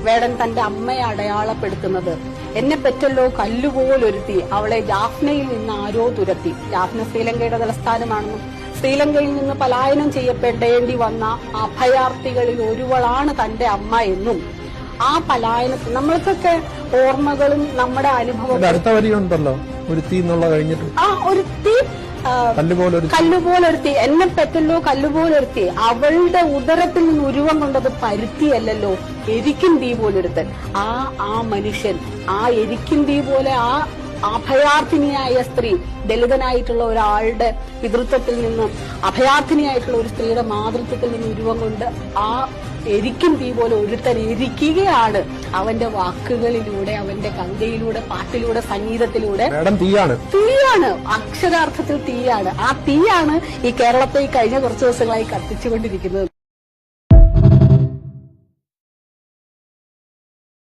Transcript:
വേടൻ തന്റെ അമ്മയെ അടയാളപ്പെടുത്തുന്നത്. എന്നെ പെറ്റല്ലോ കല്ലുപോലൊരുത്തി, അവളെ ജാഫ്നയിൽ നിന്ന് ആരോ തുരത്തി. ജാഫ്ന ശ്രീലങ്കയുടെ തലസ്ഥാനമാണെന്നും ശ്രീലങ്കയിൽ നിന്ന് പലായനം ചെയ്യപ്പെടേണ്ടി വന്ന അഭയാർത്ഥികളിൽ ഒരുവളാണ് തന്റെ അമ്മ എന്നും ആ പലായനത്തിൽ നമ്മൾക്കൊക്കെ ഓർമ്മകളും നമ്മുടെ അനുഭവം. അടുത്ത വരിയുണ്ടല്ലോ, ഒരുത്തി എന്നുള്ള കഴിഞ്ഞിട്ട് ആ ഒരുത്തി കല്ലുപോലൊരുത്തി, എന്നെ പെറ്റല്ലോ കല്ലുപോലൊരുത്തി, അവളുടെ ഉദരത്തിൽ നിന്ന് ഉരുവം കൊണ്ടത് പരുത്തിയല്ലോ, എരിക്കും തീ പോലൊരുത്തൻ. ആ മനുഷ്യൻ, ആ എരിക്കും തീ പോലെ ആ അഭയാർത്ഥിനിയായ സ്ത്രീ, ദളിതനായിട്ടുള്ള ഒരാളുടെ പിതൃത്വത്തിൽ നിന്ന് അഭയാർത്ഥിനിയായിട്ടുള്ള ഒരു സ്ത്രീയുടെ മാതൃത്വത്തിൽ നിന്ന് ഉരുവം കൊണ്ട് ആ എരിക്കും തീ പോലെ ഒരുത്തൻ എരിക്കുകയാണ് അവന്റെ വാക്കുകളിലൂടെ, അവന്റെ കവിതയിലൂടെ, പാട്ടിലൂടെ, സംഗീതത്തിലൂടെ. തീയാണ്, അക്ഷരാർത്ഥത്തിൽ തീയാണ്. ആ തീയാണ് ഈ കേരളത്തെ കഴിഞ്ഞ കുറച്ചു ദിവസങ്ങളായി കത്തിച്ചുകൊണ്ടിരിക്കുന്നത്.